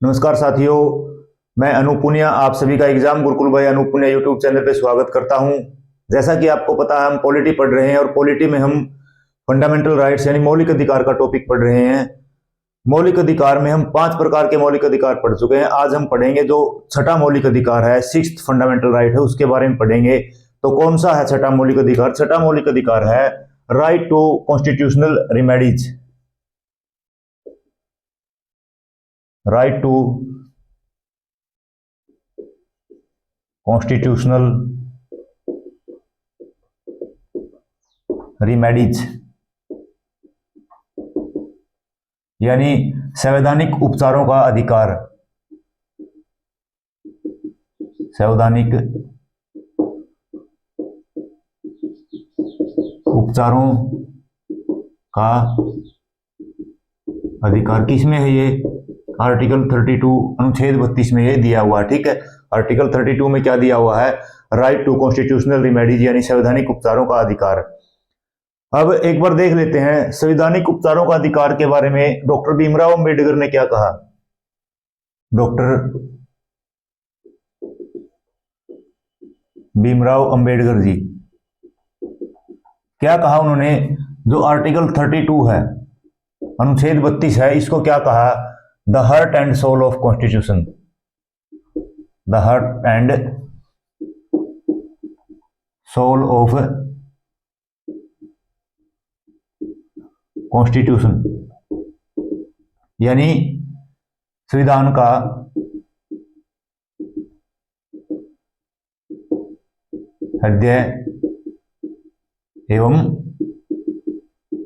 नमस्कार साथियों, मैं अनूप पुनिया आप सभी का एग्जाम गुरुकुल भाई अनूप पुनिया यूट्यूब चैनल पे स्वागत करता हूं। जैसा कि आपको पता है हम पॉलिटी पढ़ रहे हैं और पॉलिटी में हम फंडामेंटल राइट्स यानी मौलिक अधिकार का टॉपिक पढ़ रहे हैं। मौलिक अधिकार में हम 5 प्रकार के मौलिक अधिकार पढ़ चुके हैं। आज हम पढ़ेंगे जो छठा मौलिक अधिकार है, 6th फंडामेंटल राइट है, उसके बारे में पढ़ेंगे। तो कौन सा है छठा मौलिक अधिकार? छठा मौलिक अधिकार है right to constitutional remedies. Right to constitutional remedies यानी संवैधानिक उपचारों का अधिकार। संवैधानिक उपचारों का अधिकार किसमें है? ये आर्टिकल 32 अनुच्छेद 32 में ये दिया हुआ है। ठीक है, आर्टिकल 32 में क्या दिया हुआ है? राइट टू कॉन्स्टिट्यूशनल रिमेडीज यानी संवैधानिक उपचारों का अधिकार। अब एक बार देख लेते हैं संवैधानिक उपचारों का अधिकार के बारे में डॉक्टर भीमराव अंबेडकर ने क्या कहा। डॉक्टर भीमराव अंबेडकर जी क्या कहा उन्होंने? जो आर्टिकल 32 है, अनुच्छेद 32 है, इसको क्या कहा? The heart and soul of constitution. The heart and soul of constitution यानी संविधान का हृदय एवं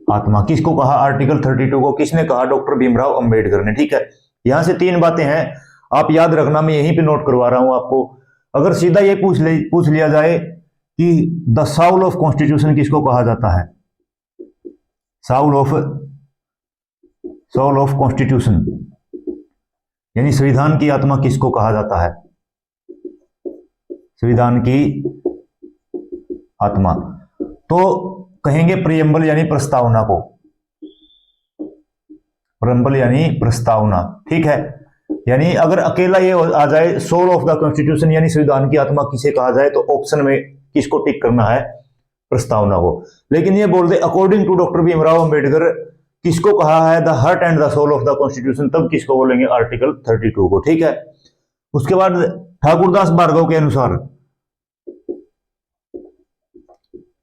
आत्मा। किसको कहा? आर्टिकल 32 को किसने कहा? डॉक्टर भीमराव अंबेडकर ने। ठीक है, यहां से 3 बातें हैं, आप याद रखना, मैं यहीं पे नोट करवा रहा हूं आपको। अगर सीधा ये पूछ लिया जाए कि द साउल ऑफ कॉन्स्टिट्यूशन किसको कहा जाता है? साउल ऑफ कॉन्स्टिट्यूशन यानी संविधान की आत्मा किसको कहा जाता है? संविधान की आत्मा तो कहेंगे प्रियम्बल यानी प्रस्तावना को। प्रियम्बल यानी प्रस्तावना। ठीक है, यानी अगर अकेला ये आ जाए सोल ऑफ द कॉन्स्टिट्यूशन यानी संविधान की आत्मा किसे कहा जाए, तो ऑप्शन में किसको टिक करना है? प्रस्तावना को। लेकिन ये बोल दे according to doctor Bhimrao Ambedkar किसको कहा है the heart and the soul of the constitution, तब किसको बोलेंगे? आर्टिकल 32 को। ठीक है, उसके बाद ठाकुरदास भार्गव के अनुसार,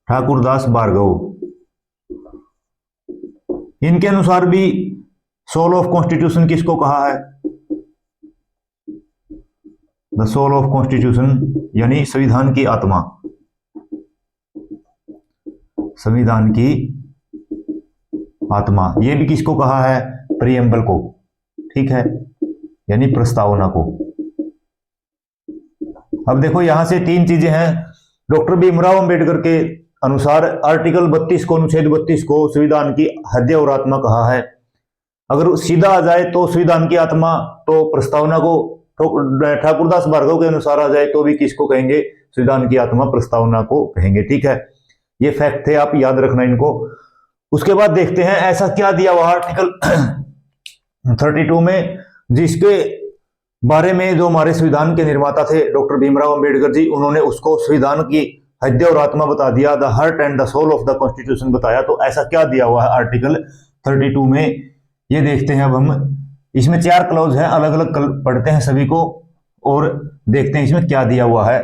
ठाकुरदास भार्गव इनके अनुसार भी सोल ऑफ कॉन्स्टिट्यूशन किसको कहा है? द सोल ऑफ कॉन्स्टिट्यूशन यानी संविधान की आत्मा। संविधान की आत्मा ये भी किसको कहा है? प्रियम्बल को। ठीक है, यानी प्रस्तावना को। अब देखो यहां से 3 चीजें हैं। डॉक्टर भीमराव अंबेडकर के अनुसार आर्टिकल 32 को, अनुच्छेद 32 को संविधान की हृदय और आत्मा कहा है। अगर सीधा आ जाए तो संविधान की आत्मा, तो प्रस्तावना को ठाकुरदास भार्गव के अनुसार आ जाए तो भी किसको कहेंगे? संविधान की आत्मा, प्रस्तावना को कहेंगे। ठीक है, ये फैक्ट थे, आप याद रखना इनको। उसके बाद देखते हैं ऐसा क्या दिया हुआ आर्टिकल 32 में जिसके बारे में जो हमारे संविधान के निर्माता थे डॉक्टर भीमराव अंबेडकर जी, उन्होंने उसको संविधान की हृदय और आत्मा बता दिया, the heart and the soul of the constitution बताया। तो ऐसा क्या दिया हुआ है आर्टिकल 32 में, ये देखते हैं। अब हम इसमें 4 क्लॉज हैं, अलग अलग पढ़ते हैं सभी को और देखते हैं इसमें क्या दिया हुआ है।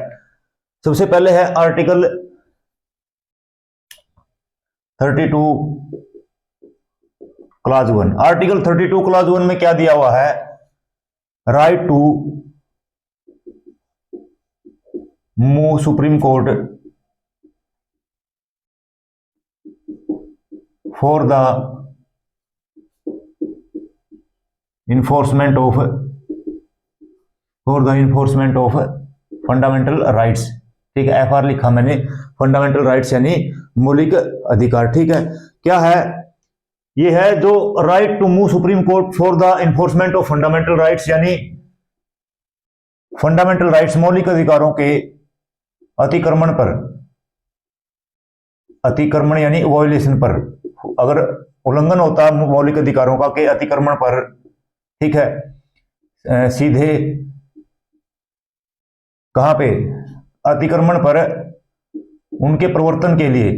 सबसे पहले है आर्टिकल 32 क्लॉज 1। आर्टिकल 32 क्लॉज 1 में क्या दिया हुआ है? Right to move supreme court for the enforcement of fundamental rights. ठीक है, FR लिखा मैंने, फंडामेंटल राइट्स यानी मौलिक अधिकार। ठीक है, क्या है? ये है जो right to move supreme court for the enforcement of fundamental rights यानी फंडामेंटल राइट्स मौलिक अधिकारों के अतिक्रमण पर, अतिक्रमण यानी वॉयलेशन पर, अगर उल्लंघन होता है मौलिक अधिकारों का के अतिक्रमण पर, ठीक है, सीधे कहां पे, अतिक्रमण पर उनके प्रवर्तन के लिए,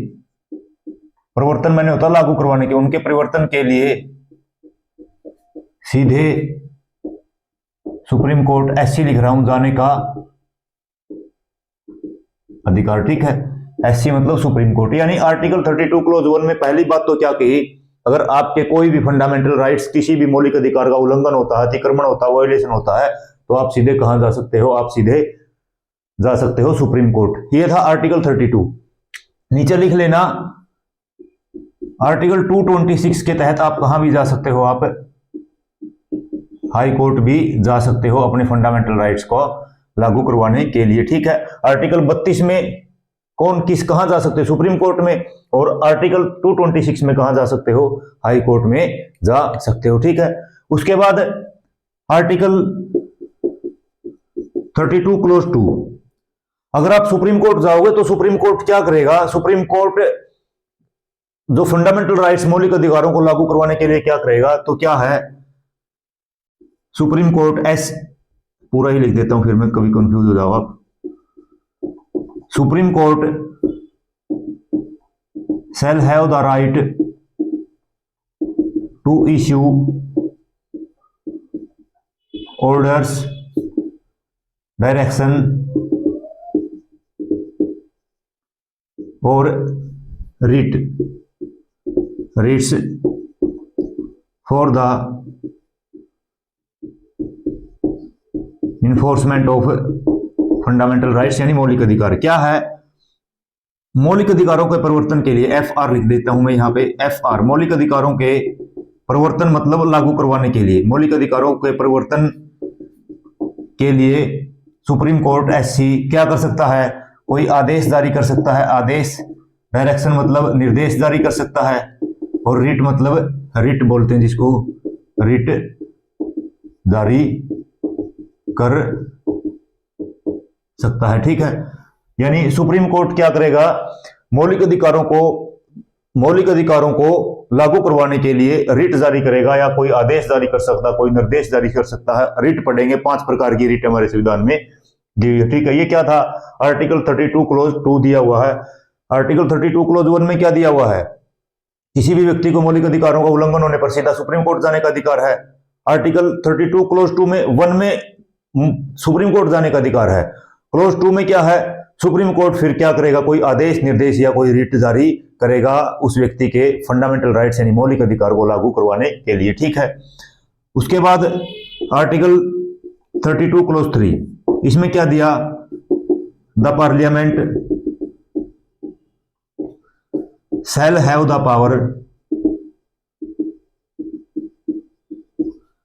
प्रवर्तन मैंने होता लागू करवाने के, उनके परिवर्तन के लिए सीधे सुप्रीम कोर्ट, एससी लिख रहा हूं, जाने का अधिकार। ठीक है, एससी मतलब सुप्रीम कोर्ट। यानी आर्टिकल 32 क्लोज 1 में पहली बात तो क्या कही, अगर आपके कोई भी फंडामेंटल राइट्स, किसी भी मौलिक अधिकार का उल्लंघन होता है, अतिक्रमण होता है, वायोलेशन होता है, तो आप सीधे कहां जा सकते हो, आप सीधे जा सकते हो सुप्रीम कोर्ट। ये था आर्टिकल 32। नीचे लिख लेना, आर्टिकल 226 के तहत आप कहां भी जा सकते हो, आप हाई कोर्ट भी जा सकते हो अपने फंडामेंटल राइट्स को लागू करवाने के लिए। ठीक है, आर्टिकल 32 में कहां जा सकते हो, सुप्रीम कोर्ट में, और आर्टिकल 226 में कहां जा सकते हो, हाई कोर्ट में जा सकते हो। ठीक है, उसके बाद आर्टिकल 32 क्लोज 2, अगर आप सुप्रीम कोर्ट जाओगे तो सुप्रीम कोर्ट क्या करेगा, सुप्रीम कोर्ट जो फंडामेंटल राइट्स, मौलिक अधिकारों को लागू करवाने के लिए क्या करेगा, तो क्या है, सुप्रीम कोर्ट पूरा ही लिख देता हूं, फिर मैं कभी कंफ्यूज हो जाओ आप। Supreme court shall have the right to issue orders, direction और writs for the enforcement of fundamental rights, यानी मौलिक अधिकार। क्या है, मौलिक अधिकारों के परिवर्तन के लिए, FR लिख देता हूं मैं यहां पे, FR मौलिक अधिकारों के परिवर्तन मतलब लागू करवाने के लिए, मौलिक अधिकारों के परिवर्तन के लिए सुप्रीम कोर्ट SC क्या कर सकता है, कोई आदेश जारी कर सकता है, आदेश, डायरेक्शन मतलब निर्देश जारी कर सकता है, और रिट मतलब, रिट बोलते हैं जिसको, रिट जारी कर सकता है। ठीक है, यानी सुप्रीम कोर्ट क्या करेगा, मौलिक अधिकारों को लागू करवाने के लिए रिट जारी करेगा, या कोई आदेश जारी कर सकता है, कोई निर्देश जारी कर सकता है। रिट पढ़ेंगे, 5 प्रकार की रिट हमारे संविधान में दी हुई है। ठीक है, ये क्या था, आर्टिकल 32 क्लोज 2 दिया हुआ है। आर्टिकल 32 क्लोज 1 में क्या दिया हुआ है, किसी भी व्यक्ति को मौलिक अधिकारों का उल्लंघन होने पर सीधा सुप्रीम कोर्ट जाने का अधिकार है। आर्टिकल 32 क्लोज 2 में 1 में सुप्रीम कोर्ट जाने का अधिकार है। क्लोज 2 में क्या है, सुप्रीम कोर्ट फिर क्या करेगा, कोई आदेश, निर्देश या कोई रिट जारी करेगा उस व्यक्ति के फंडामेंटल राइट्स यानी मौलिक अधिकार को लागू करवाने के लिए। ठीक है, उसके बाद आर्टिकल 32 क्लोज 3, इसमें क्या दिया, the parliament shall have the power,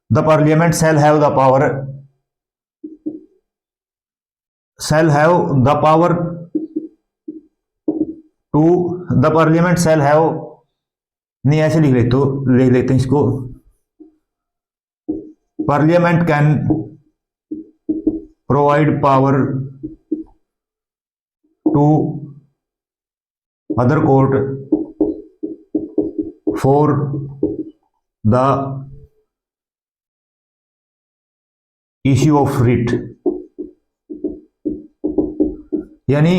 the parliament shall have the power, shall have the power to, the parliament shall have, नहीं ऐसे लिख लेते हैं इसको, parliament can provide power to other court for the issue of writ, यानी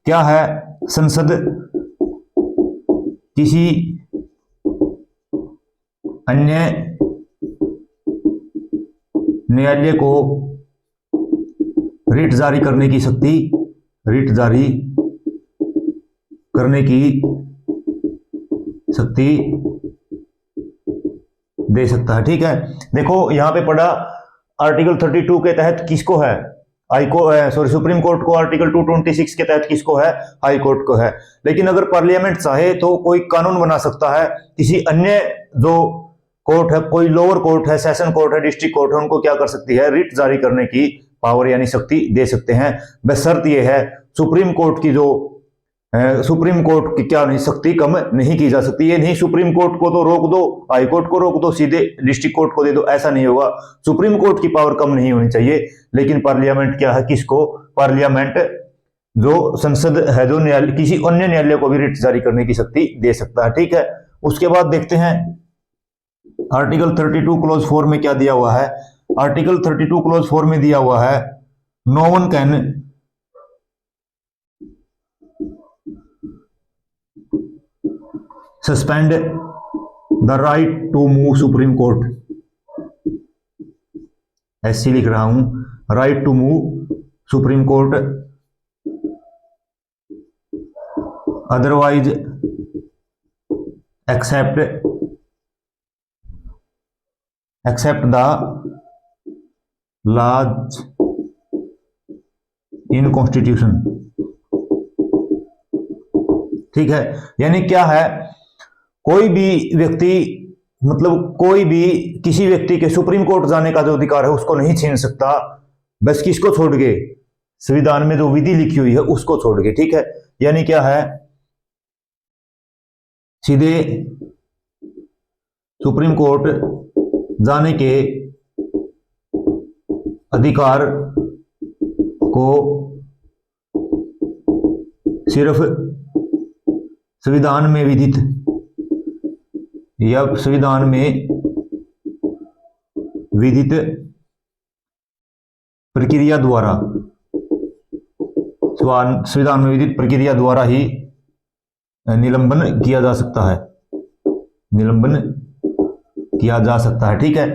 क्या है, संसद किसी अन्य न्यायालय को रिट जारी करने की शक्ति, रिट जारी करने की शक्ति दे सकता है। ठीक है, देखो यहां पे पढ़ा आर्टिकल 32 के तहत किसको है, सुप्रीम कोर्ट को, आर्टिकल 226 के तहत किसको है, हाई कोर्ट को है। लेकिन अगर पार्लियामेंट चाहे तो कोई कानून बना सकता है, किसी अन्य जो कोर्ट है, कोई लोअर कोर्ट है, सेशन कोर्ट है, डिस्ट्रिक्ट कोर्ट है, उनको क्या कर सकती है, रिट जारी करने की पावर यानी शक्ति दे सकते हैं। बस शर्त यह है, सुप्रीम कोर्ट की क्या नहीं, शक्ति कम नहीं की जा सकती। ये नहीं सुप्रीम कोर्ट को तो रोक दो, हाई कोर्ट को रोक दो, सीधे डिस्ट्रिक्ट कोर्ट को दे दो, ऐसा नहीं होगा। सुप्रीम कोर्ट की पावर कम नहीं होनी चाहिए, लेकिन पार्लियामेंट क्या है, किसको, पार्लियामेंट जो संसद है, जो न्यायालय, किसी अन्य न्यायालय को भी रिट जारी करने की शक्ति दे सकता है। ठीक है, उसके बाद देखते हैं आर्टिकल 32 क्लोज 4 में क्या दिया हुआ है। आर्टिकल 32 क्लोज 4 में दिया हुआ है, no one can suspend the right to move supreme court, ऐसे लिख रहा हूं, right to move supreme court otherwise except the laws in constitution. ठीक है, यानी क्या है, कोई भी व्यक्ति, मतलब कोई भी किसी व्यक्ति के सुप्रीम कोर्ट जाने का जो अधिकार है उसको नहीं छीन सकता, बस किसको छोड़ के, संविधान में जो विधि लिखी हुई है उसको छोड़ के। ठीक है, यानी क्या है, सीधे सुप्रीम कोर्ट जाने के अधिकार को सिर्फ संविधान में विधित या संविधान में विधित प्रक्रिया द्वारा, संविधान में विधित प्रक्रिया द्वारा ही निलंबन किया जा सकता है, निलंबन किया जा सकता है। ठीक है,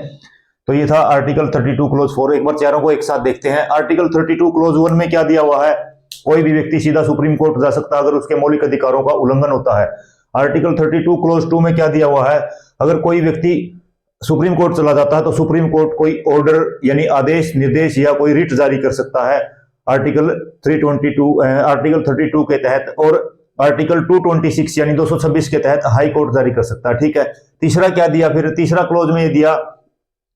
तो ये था आर्टिकल 32 क्लोज 4। एक बार चारों को एक साथ देखते हैं। आर्टिकल 32 क्लोज 1 में क्या दिया हुआ है, कोई भी व्यक्ति सीधा सुप्रीम कोर्ट जा सकता है अगर उसके मौलिक अधिकारों का उल्लंघन होता है। आर्टिकल 32 क्लोज 2 में क्या दिया हुआ है, अगर कोई व्यक्ति सुप्रीम कोर्ट चला जाता है तो सुप्रीम कोर्ट कोई ऑर्डर यानी आदेश, निर्देश या कोई रिट जारी कर सकता है आर्टिकल 32 के तहत, और आर्टिकल 226 यानी 226 के तहत हाई कोर्ट जारी कर सकता है। ठीक है, तीसरा क्या दिया, फिर तीसरा क्लोज में ये दिया,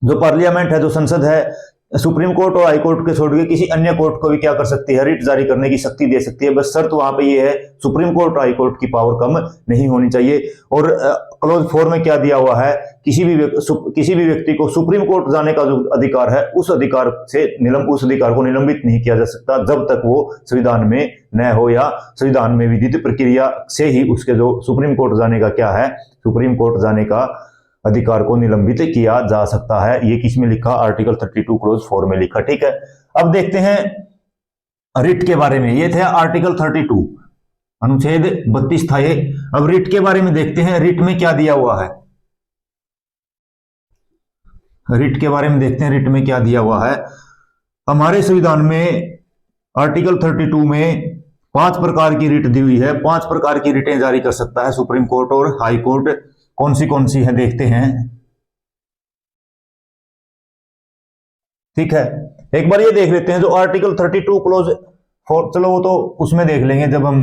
जो पार्लियामेंट है, जो संसद है, सुप्रीम कोर्ट और हाई कोर्ट के छोड़ के किसी अन्य कोर्ट को भी क्या कर सकती है, रिट जारी करने की शक्ति दे सकती है। बस शर्त वहां पे ये है, सुप्रीम कोर्ट और हाई कोर्ट की पावर कम नहीं होनी चाहिए। और क्लोज 4 में क्या दिया हुआ है, किसी भी व्यक्ति को सुप्रीम कोर्ट जाने का जो अधिकार है उस अधिकार को निलंबित नहीं किया जा सकता जब तक वो संविधान में न हो या संविधान में विधित प्रक्रिया से ही उसके जो सुप्रीम कोर्ट जाने का क्या है, सुप्रीम कोर्ट जाने का अधिकार को निलंबित किया जा सकता है। ये किस में लिखा, आर्टिकल 32 क्लोज 4 में लिखा। ठीक है, अब देखते हैं रिट के बारे में। ये थे आर्टिकल 32, अनुच्छेद 32 था ये। अब रिट के बारे में देखते हैं, रिट में क्या दिया हुआ है, रिट के बारे में देखते हैं, रिट में क्या दिया हुआ है। हमारे संविधान में आर्टिकल 32 में 5 प्रकार की रिट दी हुई है, 5 प्रकार की रिटें जारी कर सकता है सुप्रीम कोर्ट और हाई कोर्ट। कौन सी है देखते हैं। ठीक है, एक बार ये देख लेते हैं जो आर्टिकल 32 क्लोज 4, चलो वो तो उसमें देख लेंगे जब हम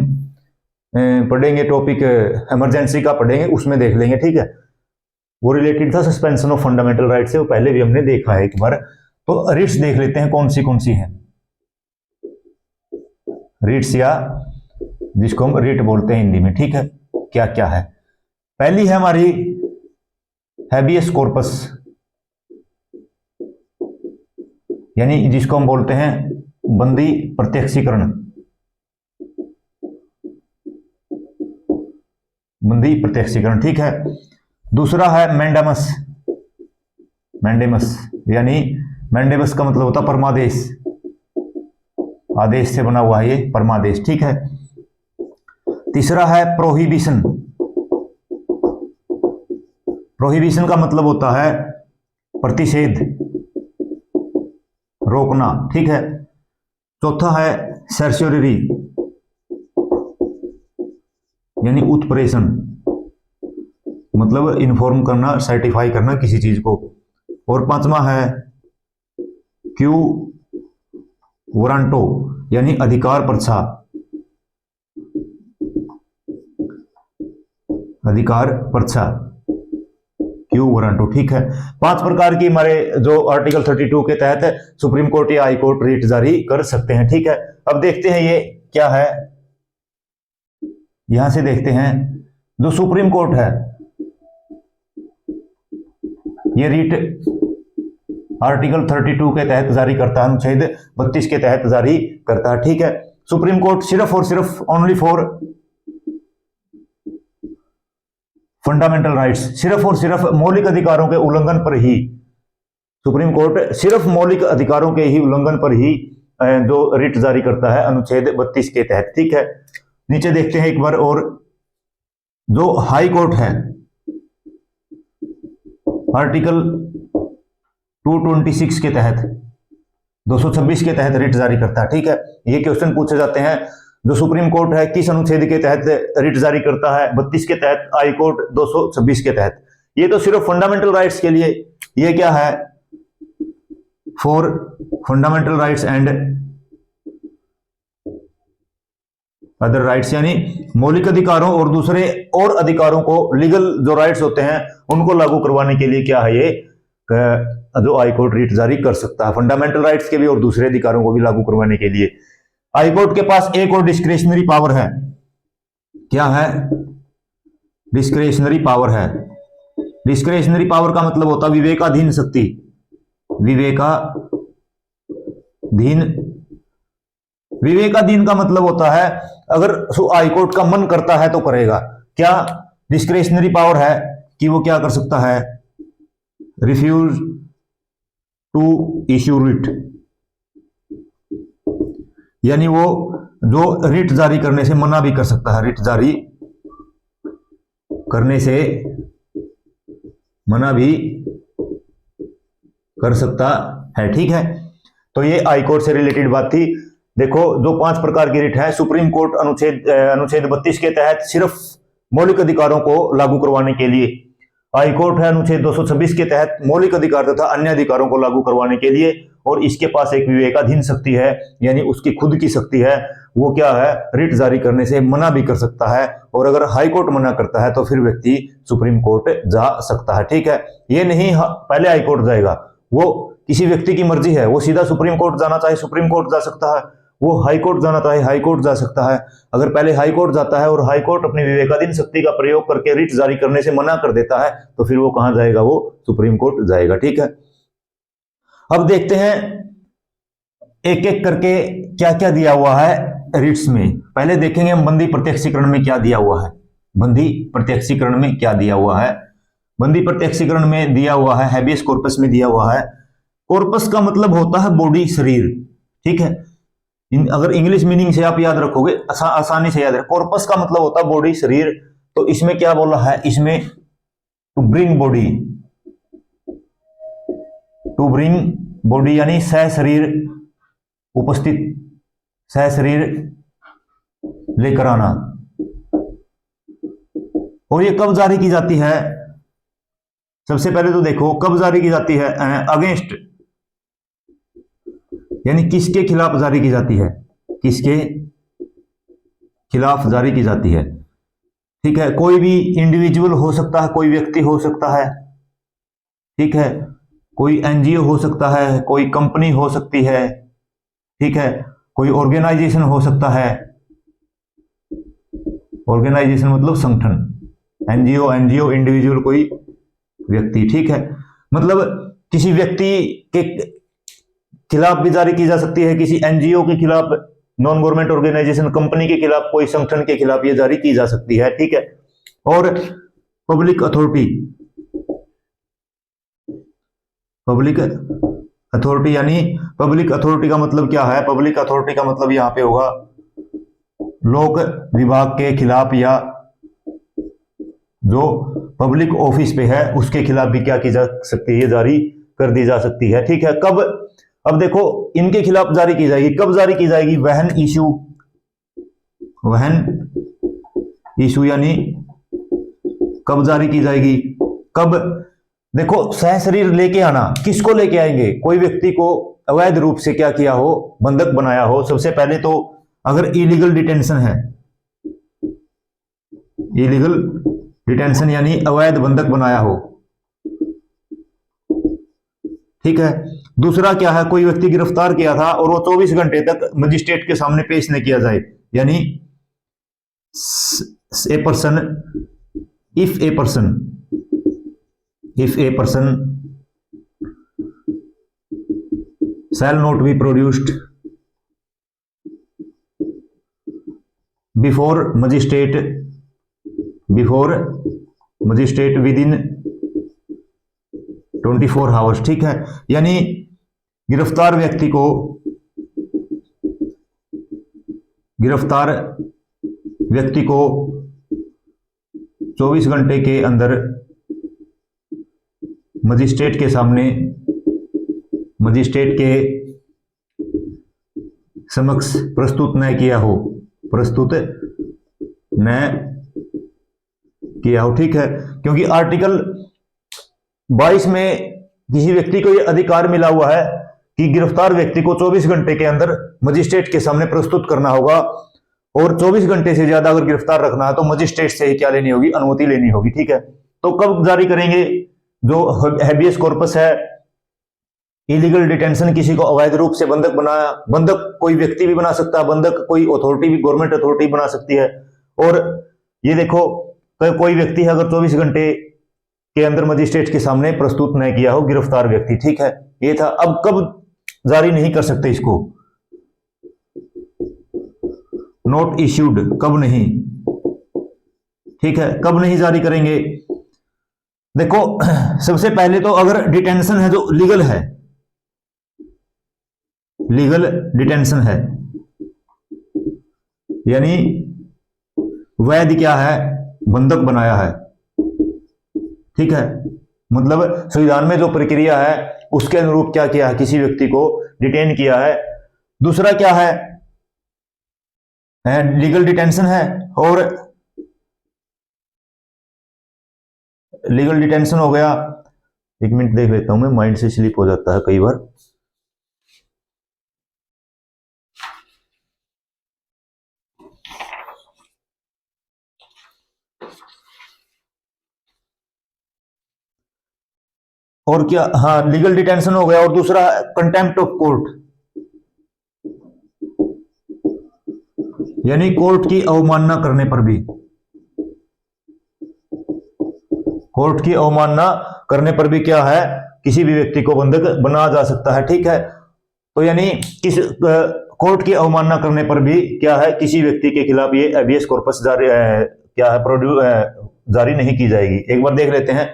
पढ़ेंगे, टॉपिक इमरजेंसी का पढ़ेंगे उसमें देख लेंगे। ठीक है, वो रिलेटेड था सस्पेंशन ऑफ फंडामेंटल राइट से, वो पहले भी हमने देखा है एक बार। तो रिट्स देख लेते हैं कौन सी है रिट्स, या जिसको हम रिट बोलते हैं हिंदी में। ठीक है, क्या क्या है। पहली है हमारी हैबियस कॉर्पस, यानी जिसको हम बोलते हैं बंदी प्रत्यक्षीकरण, बंदी प्रत्यक्षीकरण। ठीक है, दूसरा है मैंडेमस, मैंडेमस यानी मैंडेमस का मतलब होता परमादेश, आदेश से बना हुआ है ये परमादेश। ठीक है, तीसरा है प्रोहिबिशन, प्रोहिबिशन का मतलब होता है प्रतिषेध, रोकना। ठीक है, चौथा है सर्स्योरी यानी उत्प्रेषण, मतलब इन्फॉर्म करना, सर्टिफाई करना किसी चीज को। और पांचवा है क्यू वारंटो यानी अधिकार पर्चा, अधिकार पर्चा, क्यू वारंटो। ठीक है, 5 प्रकार की हमारे जो आर्टिकल 32 के तहत सुप्रीम कोर्ट या हाई कोर्ट रिट जारी कर सकते हैं। ठीक है, अब देखते हैं ये क्या है, यहां से देखते हैं जो सुप्रीम कोर्ट है ये रिट आर्टिकल 32 के तहत जारी करता है, अनुच्छेद 32 के तहत जारी करता है। ठीक है, सुप्रीम कोर्ट सिर्फ और सिर्फ ओनली फॉर फंडामेंटल राइट्स, सिर्फ और सिर्फ मौलिक अधिकारों के उल्लंघन पर ही सुप्रीम कोर्ट सिर्फ मौलिक अधिकारों के ही उल्लंघन पर ही जो रिट जारी करता है अनुच्छेद 32 के तहत। ठीक है, नीचे देखते हैं एक बार और, जो हाई कोर्ट है आर्टिकल 226 के तहत 226 के तहत रिट जारी करता है। ठीक है, ये क्वेश्चन पूछे जाते हैं, जो सुप्रीम कोर्ट है किस अनुच्छेद के तहत रिट जारी करता है? 32 के तहत, हाई कोर्ट 226 के तहत। ये तो सिर्फ फंडामेंटल राइट्स के लिए, ये क्या है? For fundamental rights and other rights, यानी मौलिक अधिकारों और दूसरे और अधिकारों को, लीगल जो राइट्स होते हैं उनको लागू करवाने के लिए क्या है ये जो हाई कोर्ट रिट जारी कर सकता है, फंडामेंटल राइट्स के भी और दूसरे अधिकारों को भी लागू करवाने के लिए। हाई कोर्ट के पास एक और डिस्क्रिशनरी पावर है। क्या है? डिस्क्रिशनरी पावर है। डिस्क्रिशनरी पावर का मतलब होता है विवेकाधीन शक्ति। विवेकाधीन का मतलब होता है अगर हाई कोर्ट का मन करता है तो करेगा। क्या डिस्क्रिशनरी पावर है कि वो क्या कर सकता है? रिफ्यूज टू इश्यू रिट, यानी वो जो रिट जारी करने से मना भी कर सकता है, रिट जारी करने से मना भी कर सकता है। ठीक है, तो ये हाई कोर्ट से रिलेटेड बात थी। देखो, जो 5 प्रकार की रिट है, सुप्रीम कोर्ट अनुच्छेद 32 के तहत सिर्फ मौलिक अधिकारों को लागू करवाने के लिए, हाई कोर्ट है अनुच्छेद 226 के तहत मौलिक अधिकार तथा अन्य अधिकारों को लागू करवाने के लिए, और इसके पास एक विवेकाधीन शक्ति है, यानी उसकी खुद की शक्ति है, वो क्या है? रिट जारी करने से मना भी कर सकता है, और अगर हाई कोर्ट मना करता है तो फिर व्यक्ति सुप्रीम कोर्ट जा सकता है। ठीक है, ये नहीं पहले हाई कोर्ट जाएगा, वो किसी व्यक्ति की मर्जी है, वो सीधा सुप्रीम कोर्ट जाना चाहे सुप्रीम कोर्ट जा सकता है, वो हाई कोर्ट जाना चाहे हाई कोर्ट जा सकता है। अगर पहले हाई कोर्ट जाता है और हाई कोर्ट अपनी विवेकाधीन शक्ति का प्रयोग करके रिट जारी करने से मना कर देता है तो फिर वो कहां जाएगा? वो सुप्रीम कोर्ट जाएगा। ठीक है, अब देखते हैं एक एक करके क्या क्या दिया हुआ है रिट्स में। पहले देखेंगे हम बंदी प्रत्यक्षीकरण में क्या दिया हुआ है। बंदी प्रत्यक्षीकरण में क्या दिया हुआ है? बंदी प्रत्यक्षीकरण में दिया हुआ है, हैबियस कॉर्पस में दिया हुआ है। कॉर्पस का मतलब होता है बॉडी, शरीर। ठीक है, अगर इंग्लिश मीनिंग से आप याद रखोगे आसानी से याद रख। कॉर्पस का मतलब होता है बॉडी, शरीर। तो इसमें क्या बोला है? इसमें to bring body, to bring body यानी सहशरीर उपस्थित, सहशरीर लेकर आना। और ये कब जारी की जाती है? सबसे पहले तो देखो कब जारी की जाती है। अगेंस्ट, यानी किसके खिलाफ जारी की जाती है? किसके खिलाफ जारी की जाती है? ठीक है, कोई भी इंडिविजुअल हो सकता है, कोई व्यक्ति हो सकता है। ठीक है, कोई एनजीओ हो सकता है, कोई कंपनी हो सकती है। ठीक है, कोई ऑर्गेनाइजेशन हो सकता है। ऑर्गेनाइजेशन मतलब संगठन, एनजीओ इंडिविजुअल कोई व्यक्ति। ठीक है, मतलब किसी व्यक्ति के खिलाफ भी जारी की जा सकती है, किसी एनजीओ के खिलाफ, नॉन गवर्नमेंट ऑर्गेनाइजेशन, कंपनी के खिलाफ, कोई संगठन के खिलाफ ये जारी की जा सकती है। ठीक है, और पब्लिक अथॉरिटी, पब्लिक अथॉरिटी यानी पब्लिक अथॉरिटी का मतलब क्या है? पब्लिक अथॉरिटी का मतलब यहां पे होगा लोक विभाग के खिलाफ, या जो पब्लिक ऑफिस पे है उसके खिलाफ भी क्या की जा सकती है? जारी कर दी जा सकती है। ठीक है, कब? अब देखो इनके खिलाफ जारी की जाएगी, कब जारी की जाएगी? वहन इशू, वहन इशू यानी कब जारी की जाएगी? कब? देखो सहशरीर लेके आना, किसको लेके आएंगे? कोई व्यक्ति को अवैध रूप से क्या किया हो? बंधक बनाया हो। सबसे पहले तो अगर इलीगल डिटेंशन है, इलीगल डिटेंशन यानी अवैध बंधक बनाया हो। ठीक है, दूसरा क्या है? कोई व्यक्ति गिरफ्तार किया था और वो 24 घंटे तक मजिस्ट्रेट के सामने पेश न किया जाए, यानी a person, if a person shall not be produced before magistrate within 24 hours, ठीक है। यानी गिरफ्तार व्यक्ति को 24 घंटे के अंदर मजिस्ट्रेट के समक्ष प्रस्तुत न किया हो, ठीक है। क्योंकि आर्टिकल 22 में किसी व्यक्ति को यह अधिकार मिला हुआ है कि गिरफ्तार व्यक्ति को 24 घंटे के अंदर मजिस्ट्रेट के सामने प्रस्तुत करना होगा, और 24 घंटे से ज्यादा अगर गिरफ्तार रखना है तो मजिस्ट्रेट से ही क्या लेनी होगी, अनुमति लेनी होगी, ठीक है। तो कब जारी करेंगे? जो हैबियस कॉर्पस है, इलीगल डिटेंशन, किसी को अवैध रूप से बंधक बनाया, बंधक कोई व्यक्ति भी बना सकता है, बंधक कोई अथॉरिटी भी, गवर्नमेंट अथॉरिटी बना सकती है। और ये देखो, कोई व्यक्ति है अगर 24 घंटे के अंदर मजिस्ट्रेट के सामने प्रस्तुत नहीं किया हो, गिरफ्तार व्यक्ति, ठीक है, ये था। अब कब जारी नहीं कर सकते इसको? नोट इश्यूड, कब नहीं, ठीक है, कब नहीं जारी करेंगे? देखो, सबसे पहले तो अगर डिटेंशन है जो लीगल है, लीगल डिटेंशन है, यानी वैध क्या है, बंधक बनाया है, ठीक है। मतलब संविधान में जो प्रक्रिया है उसके अनुरूप क्या किया है, किसी व्यक्ति को डिटेन किया है। दूसरा क्या है, लीगल डिटेंशन है, और लीगल डिटेंशन हो गया। एक मिनट देख लेता हूं मैं, माइंड से स्लिप हो जाता है कई बार। और क्या, हाँ, लीगल डिटेंशन हो गया। और दूसरा कंटेम्प्ट ऑफ कोर्ट, यानी कोर्ट की अवमानना करने पर भी, कोर्ट की अवमानना करने पर भी क्या है, किसी भी व्यक्ति को बंधक बनाया जा सकता है, ठीक है। तो यानी किस कोर्ट की अवमानना करने पर भी क्या है, किसी व्यक्ति के खिलाफ ये हैबियस कॉर्पस जारी क्या है, जारी नहीं की जाएगी। एक बार देख लेते हैं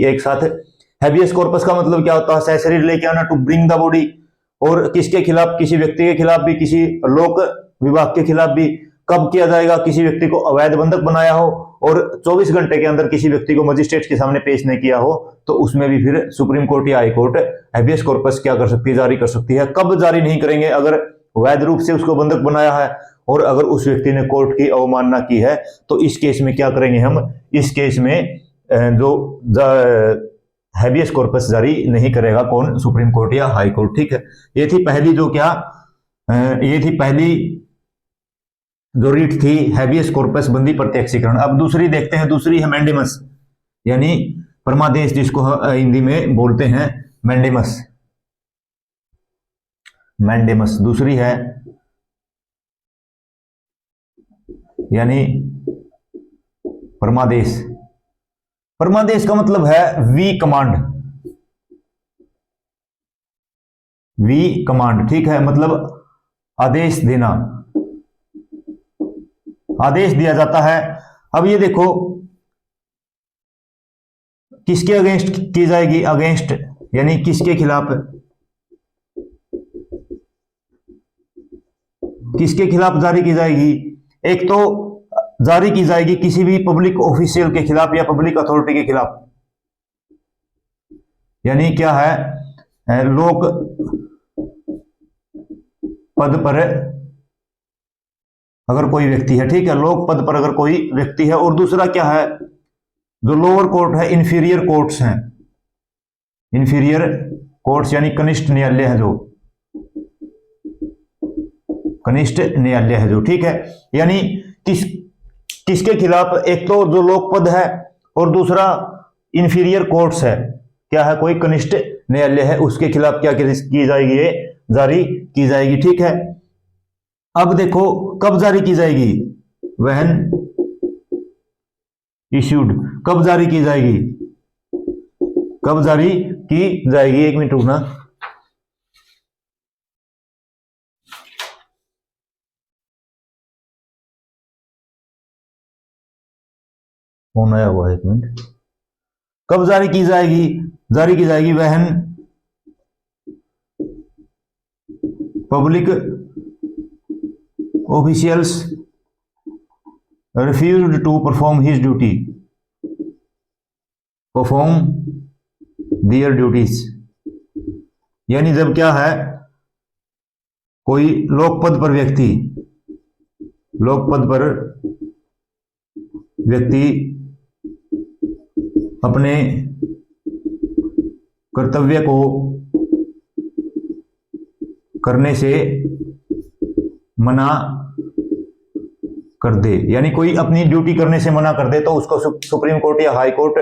एक साथ। हैबियस कॉर्पस का मतलब क्या होता है? सशरीर लेके आना, टू ब्रिंग द बॉडी। और किसके खिलाफ? किसी व्यक्ति के खिलाफ भी, किसी लोक विभाग के खिलाफ भी। कब किया जाएगा? किसी व्यक्ति को अवैध बंधक बनाया हो और 24 घंटे के अंदर किसी व्यक्ति को मजिस्ट्रेट के सामने पेश नहीं किया हो, तो उसमें भी फिर सुप्रीम कोर्ट या हाई कोर्ट हैबियस कॉर्पस क्या कर सकती है, जारी कर सकती है। कब जारी नहीं करेंगे? अगर वैध रूप से उसको बंधक बनाया है और अगर उस व्यक्ति ने कोर्ट की अवमानना की है, तो इस केस में क्या करेंगे हम? इस केस में जो हैबियस कॉर्पस जारी नहीं करेगा, कौन? सुप्रीम कोर्ट या हाई कोर्ट, ठीक है। ये थी पहली जो क्या, ये थी पहली जो रीट थी, हैबियस कॉर्पस, बंदी प्रत्यक्षीकरण। अब दूसरी देखते हैं। दूसरी है मैंडेमस, यानी परमादेश, जिसको हिंदी में बोलते हैं मैंडेमस। मैंडेमस दूसरी है, यानी परमादेश। परमादेश का मतलब है वी कमांड, वी कमांड, ठीक है। मतलब आदेश देना, आदेश दिया जाता है। अब ये देखो, किसके अगेंस्ट की जाएगी? अगेंस्ट, यानी किसके खिलाफ? किसके खिलाफ जारी की जाएगी? एक तो जारी की जाएगी किसी भी पब्लिक ऑफिशियल के खिलाफ या पब्लिक अथॉरिटी के खिलाफ, यानी क्या है, लोक पद पर अगर कोई व्यक्ति है, ठीक है, लोक पद पर अगर कोई व्यक्ति है। और दूसरा क्या है, जो लोअर कोर्ट है, इंफीरियर कोर्ट्स हैं, इंफीरियर कोर्ट्स यानी कनिष्ठ न्यायालय है, जो कनिष्ठ न्यायालय है जो, ठीक है। यानी किसके खिलाफ? एक तो जो लोक पद है और दूसरा इंफीरियर कोर्ट्स है, क्या है, कोई कनिष्ठ न्यायालय है, उसके खिलाफ क्या की जाएगी? ये जारी की जाएगी, ठीक है। अब देखो कब जारी की जाएगी? व्हेन इश्यूड, कब जारी की जाएगी? कब जारी की जाएगी? एक मिनट रुकना। फोन आया हुआ है, एक मिनट। कब जारी की जाएगी? जारी की जाएगी when public officials refused to perform his duty, perform their duties। यानी जब क्या है, कोई लोकपद पर व्यक्ति अपने कर्तव्य को करने से मना कर दे, यानी कोई अपनी ड्यूटी करने से मना कर दे तो उसको सुप्रीम कोर्ट या हाई कोर्ट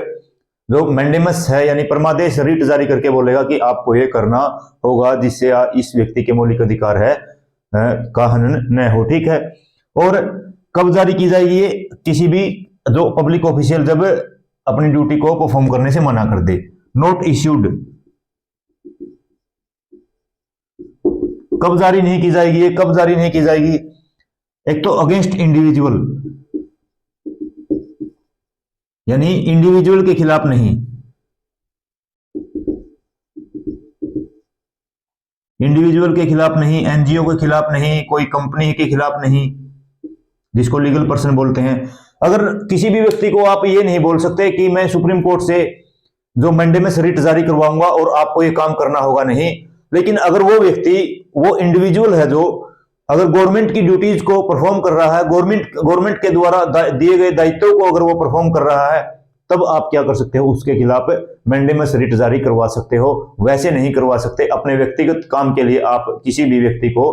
जो मैंडेमस है यानी परमादेश रिट जारी करके बोलेगा कि आपको ये करना होगा, जिससे इस व्यक्ति के मौलिक अधिकार है का हनन न हो। ठीक है। और कब जारी की जाएगी ये? किसी भी जो पब्लिक ऑफिशियल जब अपनी ड्यूटी को परफॉर्म करने से मना कर दे। नोट इश्यूड कब जारी नहीं की जाएगी? ये कब जारी नहीं की जाएगी? एक तो अगेंस्ट इंडिविजुअल, यानी इंडिविजुअल के खिलाफ नहीं, इंडिविजुअल के खिलाफ नहीं, एनजीओ के खिलाफ नहीं, कोई कंपनी के खिलाफ नहीं, जिसको लीगल पर्सन बोलते हैं। अगर किसी भी व्यक्ति को आप ये नहीं बोल सकते कि मैं सुप्रीम कोर्ट से जो मैंडेमस रिट जारी करवाऊंगा और आपको ये काम करना होगा, नहीं। लेकिन अगर वो व्यक्ति, वो इंडिविजुअल है जो अगर गवर्नमेंट की ड्यूटीज को परफॉर्म कर रहा है, गवर्नमेंट के द्वारा दिए गए दायित्वों को अगर वो परफॉर्म कर रहा है, तब आप क्या कर सकते हो? उसके खिलाफ मैंडेमस रिट जारी करवा सकते हो। वैसे नहीं करवा सकते। अपने व्यक्तिगत काम के लिए आप किसी भी व्यक्ति को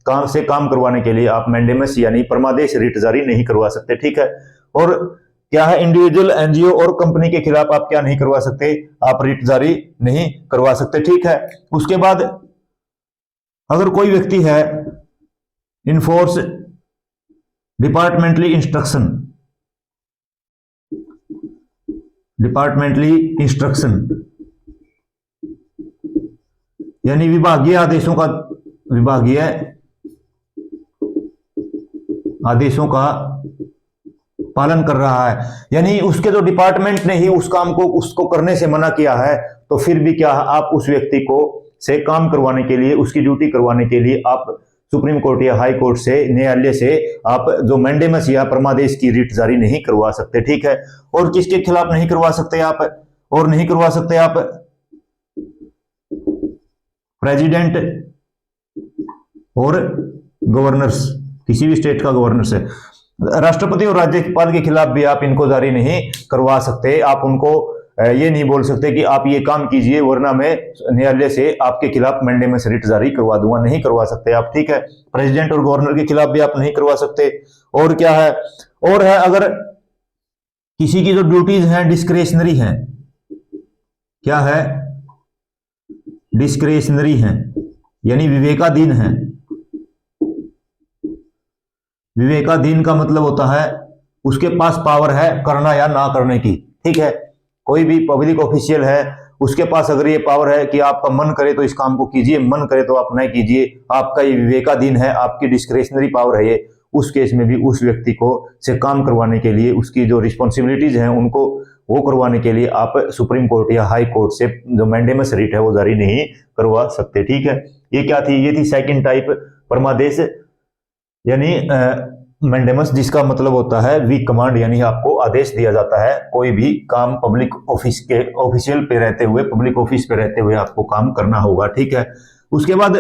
काम से काम करवाने के लिए आप मैंडेमस यानी परमादेश रिट जारी नहीं करवा सकते। ठीक है। और क्या है, इंडिविजुअल, एनजीओ और कंपनी के खिलाफ आप क्या नहीं करवा सकते? आप रिट जारी नहीं करवा सकते। ठीक है। उसके बाद अगर कोई व्यक्ति है इनफोर्स डिपार्टमेंटली इंस्ट्रक्शन यानी विभागीय आदेशों का पालन कर रहा है, यानी उसके जो डिपार्टमेंट ने ही उस काम को उसको करने से मना किया है, तो फिर भी क्या है, आप उस व्यक्ति को से काम करवाने के लिए, उसकी ड्यूटी करवाने के लिए आप सुप्रीम कोर्ट या हाई कोर्ट से, न्यायालय से आप जो मैंडेमस या परमादेश की रिट जारी नहीं करवा सकते। ठीक है। और किसके खिलाफ नहीं करवा सकते आप? और नहीं करवा सकते आप प्रेसिडेंट और गवर्नर्स, किसी भी स्टेट का गवर्नर है, राष्ट्रपति और राज्यपाल के खिलाफ भी आप इनको जारी नहीं करवा सकते। आप उनको ये नहीं बोल सकते कि आप ये काम कीजिए वरना मैं न्यायालय से आपके खिलाफ मैंडेमस रिट जारी करवा दूंगा, नहीं करवा सकते आप। ठीक है। प्रेसिडेंट और गवर्नर के खिलाफ भी आप नहीं करवा सकते। और क्या है, और है अगर किसी की जो ड्यूटीज हैं डिस्क्रेशनरी हैं, क्या है, डिस्क्रेशनरी हैं यानी विवेकाधीन हैं। विवेकाधीन का मतलब होता है उसके पास पावर है करना या ना करने की। ठीक है। कोई भी पब्लिक ऑफिशियल है, उसके पास अगर ये पावर है कि आपका मन करे तो इस काम को कीजिए, मन करे तो आप नहीं कीजिए, आपका ये विवेकाधीन है, आपकी डिस्क्रेशनरी पावर है ये, उस केस में भी उस व्यक्ति को से काम करवाने के लिए, उसकी जो रिस्पॉन्सिबिलिटीज हैं उनको वो करवाने के लिए आप सुप्रीम कोर्ट या हाई कोर्ट से जो मैंडेमस रिट है वो जारी नहीं करवा सकते। ठीक है। ये क्या थी? ये थी सेकंड टाइप परमादेश यानी मैंडेमस, जिसका मतलब होता है वीक कमांड, यानी आपको आदेश दिया जाता है कोई भी काम पब्लिक ऑफिस के ऑफिशियल पे रहते हुए, पब्लिक ऑफिस पे रहते हुए आपको काम करना होगा। ठीक है। उसके बाद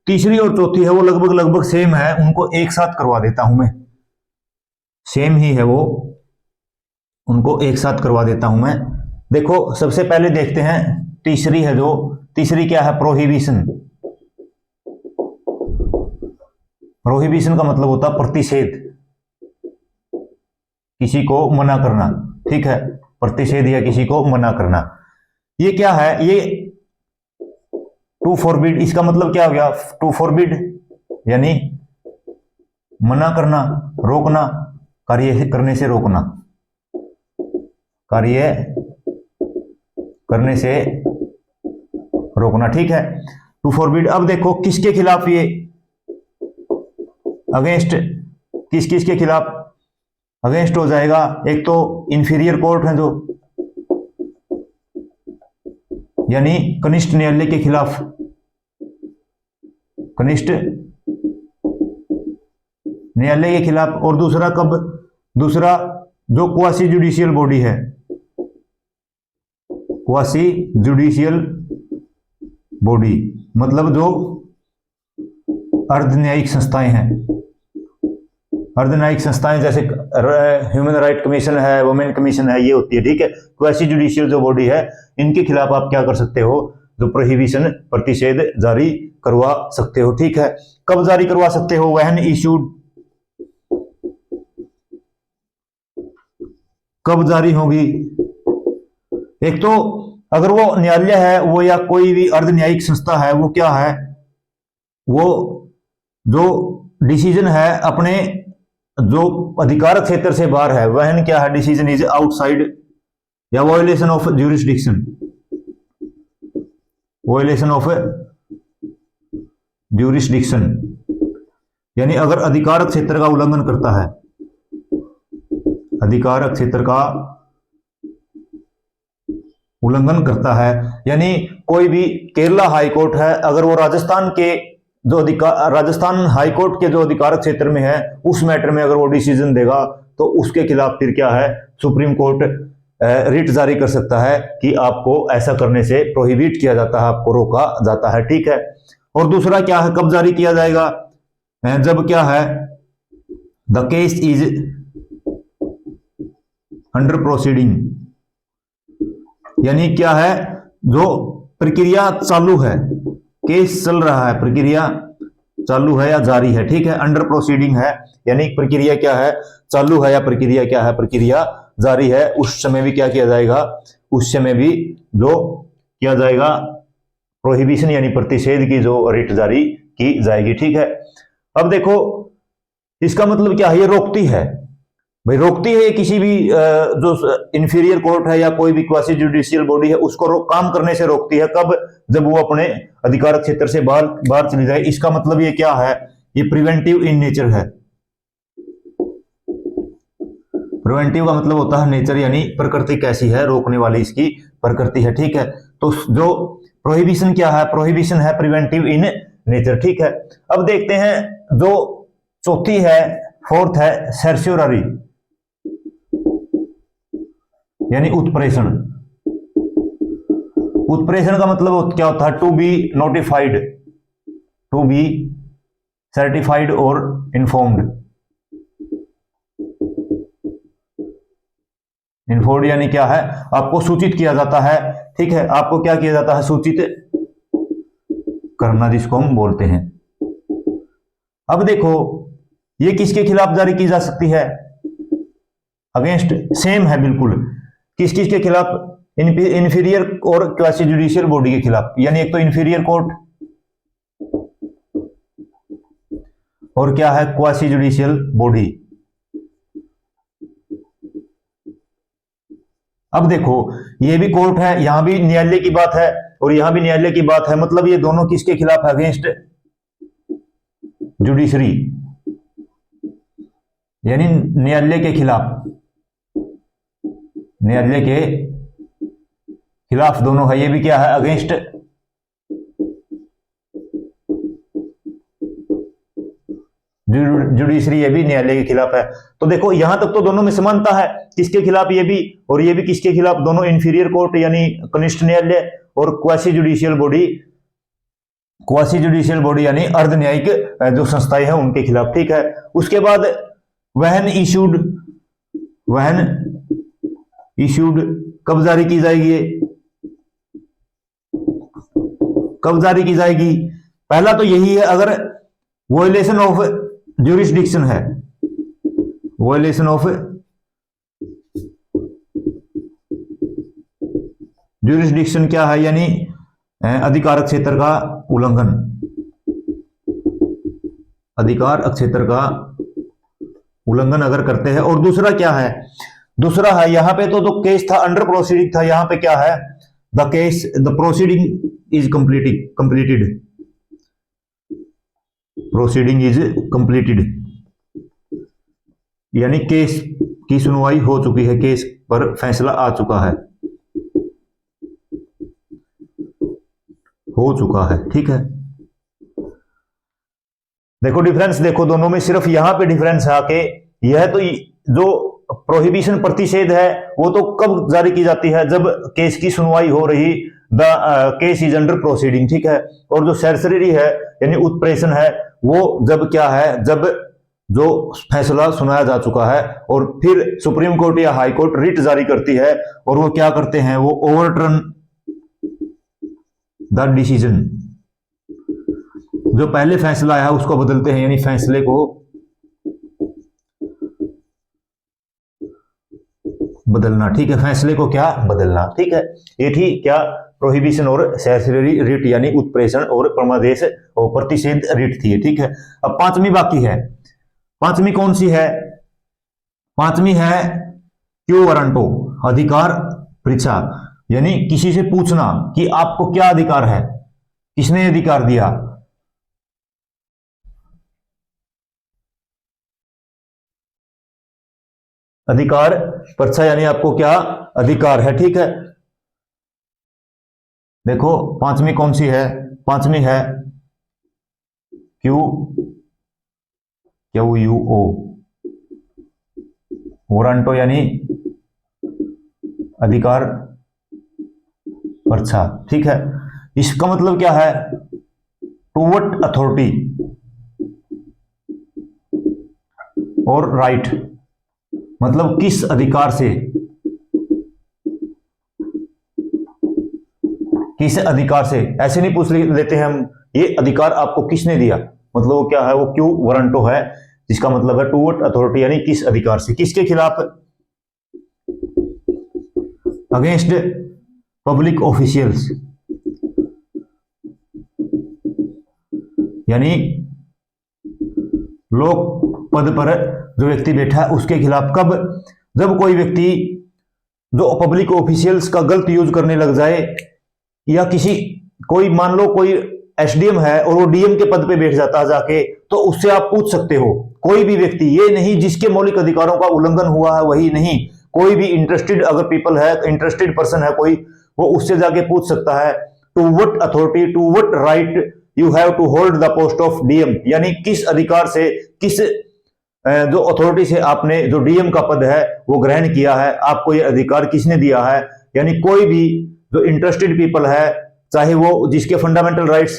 तीसरी और चौथी है वो लगभग सेम है, उनको एक साथ करवा देता हूं मैं, सेम ही है वो, उनको एक साथ करवा देता हूं मैं। देखो सबसे पहले देखते हैं तीसरी है, जो तीसरी क्या है, प्रोहिबिशन। प्रोहिबिशन का मतलब होता है प्रतिषेध, किसी को मना करना। ठीक है। प्रतिषेध या किसी को मना करना। ये क्या है? ये टू फॉरबिड, इसका मतलब क्या हो गया? टू फॉरबिड यानी मना करना, रोकना, कार्य करने से रोकना, कार्य करने से रोकना। ठीक है। To forbid. अब देखो किसके खिलाफ ये अगेंस्ट, किस के खिलाफ अगेंस्ट हो जाएगा? एक तो इंफीरियर कोर्ट है जो यानी कनिष्ठ न्यायालय के खिलाफ, कनिष्ठ न्यायालय के खिलाफ। और दूसरा कब, दूसरा जो क्वासी जुडिशियल बॉडी है, क्वासी जुडिशियल बॉडी मतलब जो अर्ध न्यायिक संस्थाएं हैं, अर्ध न्यायिक संस्थाएं जैसे ह्यूमन राइट कमीशन है, वुमेन कमीशन है, ये होती है, ठीक है। क्वासी जुडिशियल जो बॉडी है, इनके खिलाफ आप क्या कर सकते हो, जो प्रोहिबिशन प्रतिषेध जारी करवा सकते हो, ठीक है। कब जारी करवा सकते हो, व्हेन इशूड, कब जारी होगी। एक तो अगर वो न्यायालय है वो या कोई भी अर्ध न्यायिक संस्था है, वो क्या है, वो जो डिसीजन है अपने जो अधिकार क्षेत्र से बाहर है, वह क्या है, डिसीजन इज आउटसाइड या violation of jurisdiction, violation of jurisdiction, यानी अगर अधिकार क्षेत्र का उल्लंघन करता है, अधिकार क्षेत्र का उल्लंघन करता है, यानी कोई भी केरला हाई कोर्ट है, अगर वो राजस्थान के जो अधिकार, राजस्थान हाई कोर्ट के जो अधिकार क्षेत्र में है, उस मैटर में अगर वो डिसीजन देगा तो उसके खिलाफ फिर क्या है, सुप्रीम कोर्ट रिट जारी कर सकता है कि आपको ऐसा करने से प्रोहिबिट किया जाता है, आपको रोका जाता है, ठीक है। और दूसरा क्या है, कब जारी किया जाएगा, जब क्या है, the case is under proceeding, यानी क्या है, जो प्रक्रिया चालू है, केस चल रहा है, प्रक्रिया चालू है या जारी है, ठीक है। अंडर प्रोसीडिंग है यानी प्रक्रिया क्या है, चालू है, या प्रक्रिया क्या है, प्रक्रिया जारी है, उस समय भी क्या किया जाएगा, उस समय भी जो किया जाएगा प्रोहिबिशन यानी प्रतिषेध की जो रिट जारी की जाएगी, ठीक है। अब देखो इसका मतलब क्या है, ये रोकती है भाई, रोकती है किसी भी जो इंफीरियर कोर्ट है या कोई भी क्वासी जुडिशियल बॉडी है, उसको काम करने से रोकती है। कब, जब वो अपने अधिकार क्षेत्र से बाहर बाहर चली जाए। इसका मतलब ये क्या है, ये प्रिवेंटिव इन नेचर है। प्रिवेंटिव का मतलब होता है नेचर, यानी प्रकृति कैसी है, रोकने वाली इसकी प्रकृति है, ठीक है। तो जो प्रोहिबिशन क्या है, प्रोहिबिशन है प्रिवेंटिव इन नेचर, ठीक है। अब देखते हैं जो चौथी है, फोर्थ है सर्स्योररी यानी उत्प्रेषण। उत्प्रेषण का मतलब क्या होता है, to be notified, to be certified और इन्फॉर्म्ड। इन्फॉर्म्ड यानी क्या है, आपको सूचित किया जाता है, ठीक है। आपको क्या किया जाता है, सूचित करना, जिसको हम बोलते हैं। अब देखो ये किसके खिलाफ जारी की जा सकती है, अगेंस्ट, सेम है बिल्कुल, किस किस के खिलाफ, इंफीरियर और क्वासी जुडिशियल बॉडी के खिलाफ, यानी एक तो इंफीरियर कोर्ट और क्या है, क्वासी जुडिशियल बॉडी। अब देखो ये भी कोर्ट है, यहां भी न्यायालय की बात है और यहां भी न्यायालय की बात है, मतलब ये दोनों किसके खिलाफ है, अगेंस्ट जुडिशरी यानी न्यायालय के खिलाफ, न्यायालय के खिलाफ दोनों है। ये भी क्या है, अगेंस्ट जुडिशरी, ये भी न्यायालय के खिलाफ है। तो देखो यहां तक तो दोनों में समानता है, किसके खिलाफ, ये भी और ये भी किसके खिलाफ, दोनों इंफीरियर कोर्ट यानी कनिष्ठ न्यायालय और quasi judicial body, quasi judicial body यानी अर्ध न्यायिक जो संस्थाएं हैं उनके खिलाफ, ठीक है। उसके बाद वहन इशूड, वहन इशूड कब जारी की जाएगी, कब जारी की जाएगी, पहला तो यही है, अगर वॉयलेशन ऑफ ज्यूरिसडिक्शन है, वॉयलेशन ऑफ ज्यूरिसडिक्शन क्या है, यानी अधिकार क्षेत्र का उल्लंघन, अधिकार क्षेत्र का उल्लंघन अगर करते हैं। और दूसरा क्या है, दूसरा है यहां पे तो जो केस था अंडर प्रोसीडिंग था, यहां पे क्या है, the case, the proceeding is completed, proceeding is completed यानी केस की सुनवाई हो चुकी है, केस पर फैसला आ चुका है। हो चुका है। ठीक है, देखो डिफरेंस देखो दोनों में, सिर्फ यहां पे डिफरेंस है कि यह तो जो प्रोहिबिशन प्रतिषेध है वो तो कब जारी की जाती है, जब केस की सुनवाई हो रही, the case is under proceeding. ठीक है, और जो सरसरी है यानी उत्प्रेषण है वो जब क्या है, जब जो फैसला सुनाया जा चुका है और फिर सुप्रीम कोर्ट या हाई कोर्ट रिट जारी करती है और वो क्या करते हैं, वो ओवरटर्न द डिसीजन, जो पहले फैसला है उसको बदलते हैं, यानी फैसले को बदलना। ठीक है, फैसले को क्या बदलना। ठीक है, ये थी क्या प्रोहिबिशन और सरसरी रिट यानी उत्प्रेषण और परमादेश और प्रतिषेध रिट थी। ठीक है, अब पांचवी बाकी है। पांचवी कौन सी है? पांचवी है क्यू वारंटो, अधिकार परीक्षा, यानी किसी से पूछना कि आपको क्या अधिकार है, किसने अधिकार दिया। अधिकार परीक्षा यानी आपको क्या अधिकार है। ठीक है, देखो पांचवी कौन सी है? पांचवी है क्यू क्यू यू ओ वारंटो यानी अधिकार परीक्षा। ठीक है, इसका मतलब क्या है? टू व्हाट अथॉरिटी और राइट, मतलब किस अधिकार से, किस अधिकार से। ऐसे नहीं पूछ लेते हैं हम, ये अधिकार आपको किसने दिया, मतलब वो क्या है, वो क्यू वारंटो है, जिसका मतलब है टू व्हाट अथॉरिटी यानी किस अधिकार से, किसके खिलाफ? अगेंस्ट पब्लिक ऑफिशियल्स, यानी लोक पद पर जो व्यक्ति बैठा है उसके खिलाफ। कब? जब कोई व्यक्ति जो पब्लिक ऑफिशियल्स का गलत यूज करने लग जाए, या किसी कोई मान लो कोई एसडीएम है और वो डीएम के पद पे बैठ जाता है जाके, तो उससे आप पूछ सकते हो। कोई भी व्यक्ति, ये नहीं जिसके मौलिक अधिकारों का उल्लंघन हुआ है वही नहीं, कोई भी इंटरेस्टेड अगर पीपल है, इंटरेस्टेड पर्सन है कोई, वो उससे जाके पूछ सकता है to what authority, to what right you have to hold the post of DM, यानी किस अधिकार से, किस जो अथॉरिटी से आपने जो डीएम का पद है वो ग्रहण किया है, आपको ये अधिकार किसने दिया है। यानी कोई भी जो इंटरेस्टेड पीपल है, चाहे वो जिसके फंडामेंटल राइट्स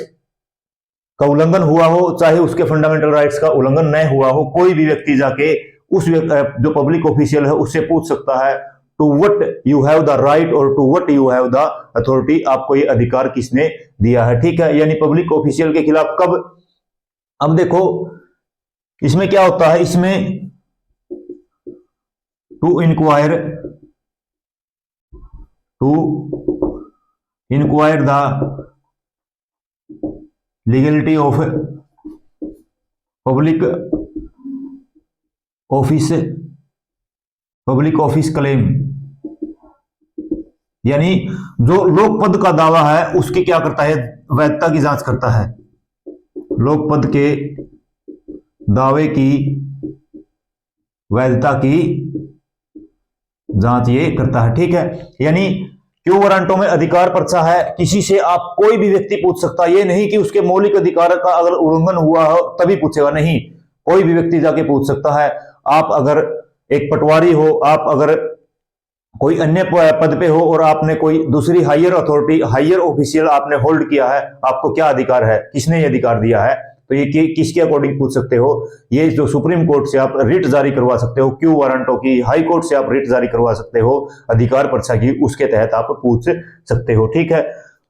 का उल्लंघन हुआ हो, चाहे उसके फंडामेंटल राइट्स का उल्लंघन नहीं हुआ हो, कोई भी व्यक्ति जाके उस जो पब्लिक ऑफिशियल है उससे पूछ सकता है to what you have the right और to what you have the authority, आपको ये अधिकार किसने दिया है। ठीक है, यानी पब्लिक ऑफिशियल के खिलाफ कब? अब देखो इसमें क्या होता है, इसमें to inquire the legality of public office claim, यानी जो लोक पद का दावा है उसके क्या करता है, वैधता की जांच करता है। लोक पद के दावे की वैधता की जांच ये करता है। ठीक है, यानी क्यू वारंटो में अधिकार परीक्षा है, किसी से आप कोई भी व्यक्ति पूछ सकता है, ये नहीं कि उसके मौलिक अधिकार का अगर उल्लंघन हुआ हो तभी पूछेगा, नहीं, कोई भी व्यक्ति जाके पूछ सकता है। आप अगर एक पटवारी हो, आप अगर कोई अन्य पद पे हो और आपने कोई दूसरी हायर अथॉरिटी, हायर ऑफिशियल आपने होल्ड किया है, आपको क्या अधिकार है, किसने ये अधिकार दिया है, तो ये किसके अकॉर्डिंग पूछ सकते हो? ये जो सुप्रीम कोर्ट से आप रिट जारी करवा सकते हो, क्यू वारंटो की, हाई कोर्ट से आप रिट जारी करवा सकते हो, अधिकार परीक्षा की, उसके तहत आप पूछ सकते हो। ठीक है,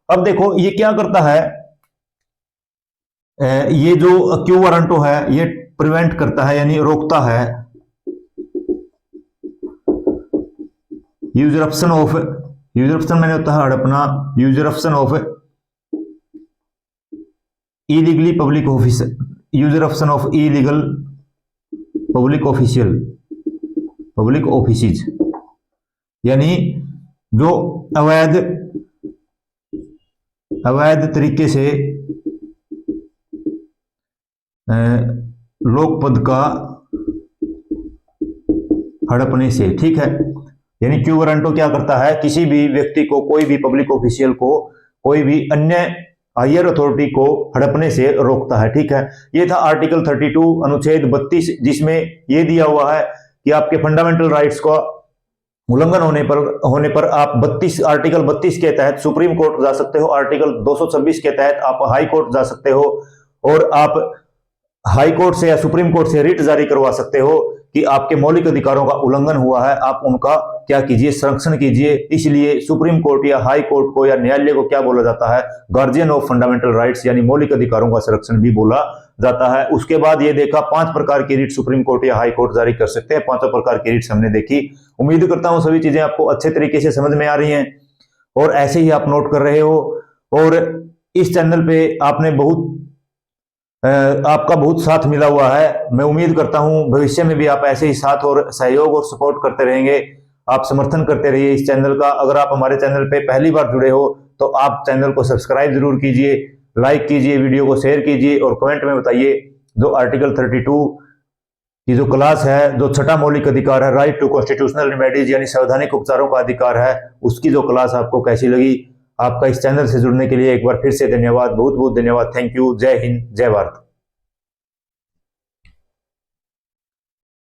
अब देखो ये क्या करता है, ये जो क्यू वारंटो है ये प्रिवेंट करता है यानी रोकता है यूजरप्शन ऑफ, यूजरप्शन मैंने होता है हड़पना, usurpation of illegally public office, usurpation of illegal public official, public offices, यानी जो अवैध तरीके से लोक पद का हड़पने से। ठीक है, यानी क्यू वारंटो क्या करता है, किसी भी व्यक्ति को, कोई भी पब्लिक ऑफिशियल को, कोई भी अन्य हायर अथॉरिटी को हड़पने से रोकता है। ठीक है, ये था आर्टिकल 32 अनुच्छेद 32, जिसमें ये दिया हुआ है कि आपके फंडामेंटल राइट्स का उल्लंघन होने पर आप आर्टिकल 32 के तहत सुप्रीम कोर्ट जा सकते हो, आर्टिकल 226 के तहत आप हाई कोर्ट जा सकते हो, और आप हाई कोर्ट से या सुप्रीम कोर्ट से रिट जारी करवा सकते हो कि आपके मौलिक अधिकारों का उल्लंघन हुआ है, आप उनका क्या कीजिए, संरक्षण कीजिए। इसलिए सुप्रीम कोर्ट या हाई कोर्ट को या न्यायालय को क्या बोला जाता है, गार्जियन ऑफ फंडामेंटल राइट्स, यानी मौलिक अधिकारों का संरक्षण भी बोला जाता है। उसके बाद ये देखा 5 प्रकार की रिट सुप्रीम कोर्ट या हाई कोर्ट जारी कर सकते हैं। 5 प्रकार की रिट्स हमने देखी। उम्मीद करता हूं सभी चीजें आपको अच्छे तरीके से समझ में आ रही हैं और ऐसे ही आप नोट कर रहे हो। और इस चैनल पे आपका बहुत साथ मिला हुआ है। मैं उम्मीद करता हूं भविष्य में भी आप ऐसे ही साथ और सहयोग और सपोर्ट करते रहेंगे। आप समर्थन करते रहिए इस चैनल का। अगर आप हमारे चैनल पे पहली बार जुड़े हो तो आप चैनल को सब्सक्राइब जरूर कीजिए, लाइक कीजिए, वीडियो को शेयर कीजिए और कमेंट में बताइए जो आर्टिकल 32 की जो क्लास है, जो छठा मौलिक अधिकार है, राइट टू कॉन्स्टिट्यूशनल रेमेडीज यानी संवैधानिक उपचारों का अधिकार है, उसकी जो क्लास आपको कैसी लगी। आपका इस चैनल से जुड़ने के लिए एक बार फिर से धन्यवाद, बहुत बहुत धन्यवाद। Thank you. जय हिंद, जय भारत।